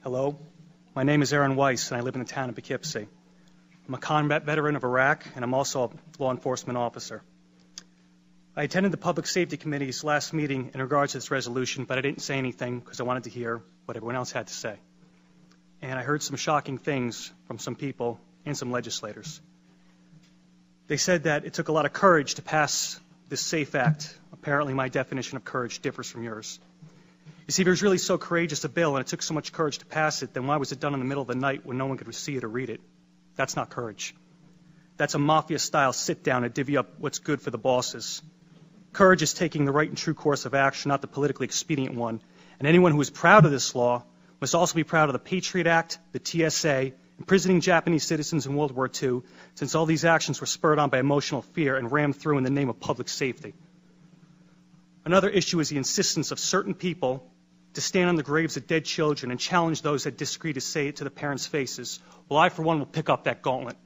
Hello, my name is Aaron Weiss, and I live in the town of Poughkeepsie. I'm a combat veteran of Iraq, and I'm also a law enforcement officer. I attended the Public Safety Committee's last meeting in regards to this resolution, but I didn't say anything because I wanted to hear what everyone else had to say. And I heard some shocking things from some people and some legislators. They said that it took a lot of courage to pass this SAFE Act. Apparently my definition of courage differs from yours. You see, if it was really so courageous a bill and it took so much courage to pass it, then why was it done in the middle of the night when no one could see it or read it? That's not courage. That's a mafia-style sit-down to divvy up what's good for the bosses. Courage is taking the right and true course of action, not the politically expedient one. And anyone who is proud of this law must also be proud of the Patriot Act, the TSA, imprisoning Japanese citizens in World War II, since all these actions were spurred on by emotional fear and rammed through in the name of public safety. Another issue is the insistence of certain people to stand on the graves of dead children and challenge those that disagree to say it to the parents' faces. Well, I, for one, will pick up that gauntlet.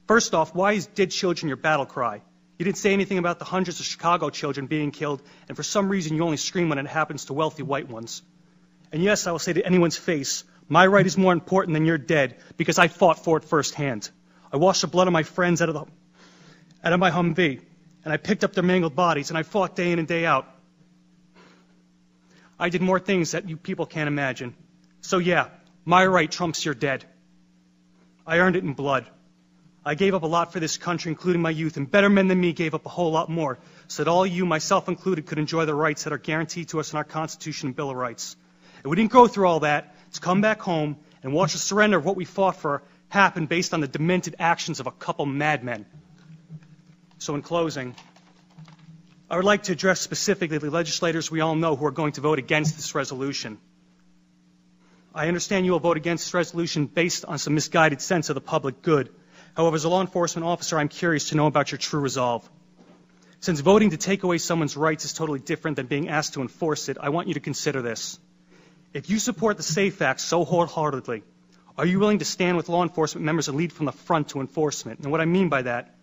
First off, why is dead children your battle cry? You didn't say anything about the hundreds of Chicago children being killed, and for some reason you only scream when it happens to wealthy white ones. And yes, I will say to anyone's face, my right is more important than your dead, because I fought for it firsthand. I washed the blood of my friends out of my Humvee, and I picked up their mangled bodies, and I fought day in and day out. I did more things that you people can't imagine. So yeah, my right trumps your dead. I earned it in blood. I gave up a lot for this country, including my youth, and better men than me gave up a whole lot more, so that all you, myself included, could enjoy the rights that are guaranteed to us in our Constitution and Bill of Rights. And we didn't go through all that to come back home and watch the surrender of what we fought for happen based on the demented actions of a couple madmen. So in closing, I would like to address specifically the legislators we all know who are going to vote against this resolution. I understand you will vote against this resolution based on some misguided sense of the public good. However, as a law enforcement officer, I'm curious to know about your true resolve. Since voting to take away someone's rights is totally different than being asked to enforce it, I want you to consider this. If you support the SAFE Act so wholeheartedly, are you willing to stand with law enforcement members and lead from the front to enforcement? And what I mean by that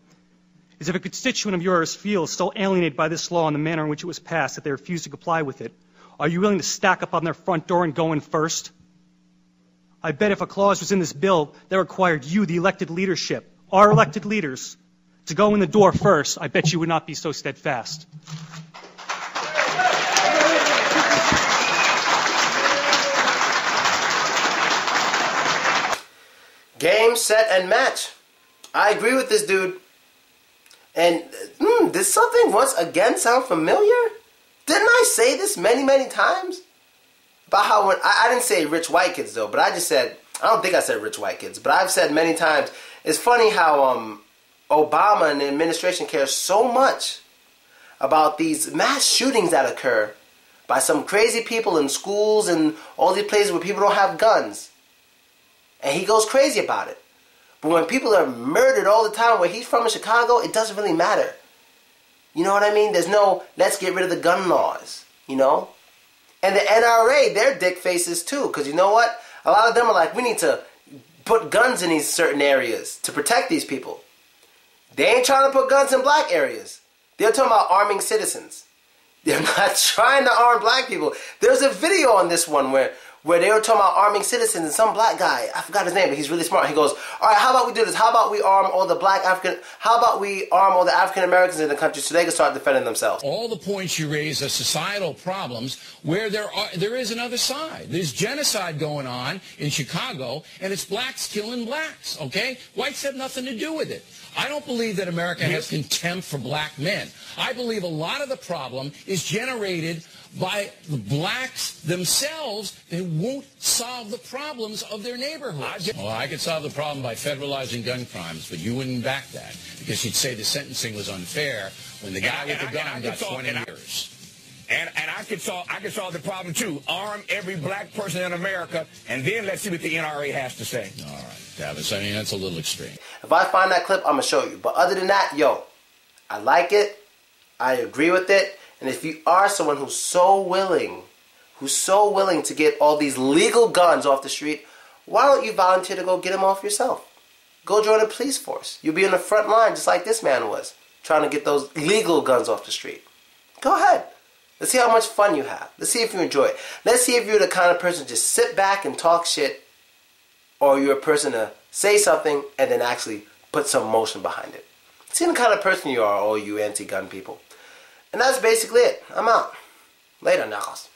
is if a constituent of yours feels so alienated by this law and the manner in which it was passed that they refuse to comply with it, are you willing to stack up on their front door and go in first? I bet if a clause was in this bill that required you, the elected leadership, our elected leaders, to go in the door first, I bet you would not be so steadfast. Game, set, and match. I agree with this dude. And did something once again sound familiar? Didn't I say this many, many times? About how when I didn't say rich white kids though, but I just said, I don't think I said rich white kids, but I've said many times, it's funny how Obama and the administration cares so much about these mass shootings that occur by some crazy people in schools and all these places where people don't have guns. And he goes crazy about it. But when people are murdered all the time where he's from in Chicago, it doesn't really matter. You know what I mean? There's no, let's get rid of the gun laws, you know? And the NRA, they're dick faces too, because you know what? A lot of them are like, we need to put guns in these certain areas to protect these people. They ain't trying to put guns in black areas. They're talking about arming citizens. They're not trying to arm black people. There's a video on this one where they were talking about arming citizens, and some black guy, I forgot his name, but he's really smart. He goes, all right, how about we do this? How about we arm all the how about we arm all the African Americans in the country so they can start defending themselves? All the points you raise are societal problems where there is another side. There's genocide going on in Chicago, and it's blacks killing blacks, okay? Whites have nothing to do with it. I don't believe that America has contempt for black men. I believe a lot of the problem is generated by the blacks themselves that won't solve the problems of their neighborhoods. Well, I could solve the problem by federalizing gun crimes, but you wouldn't back that because you'd say the sentencing was unfair when the guy with the gun got 20 years. And I could solve the problem too. Arm every black person in America, and then let's see what the NRA has to say. All right, Tavis, I mean, that's a little extreme. If I find that clip, I'm going to show you. But other than that, yo, I like it. I agree with it. And if you are someone who's so willing to get all these legal guns off the street, why don't you volunteer to go get them off yourself? Go join a police force. You'll be in the front line just like this man was, trying to get those legal guns off the street. Go ahead. Let's see how much fun you have. Let's see if you enjoy it. Let's see if you're the kind of person to just sit back and talk shit, or you're a person to say something and then actually put some motion behind it. See the kind of person you are, all you anti-gun people. And that's basically it. I'm out. Later, knuckles.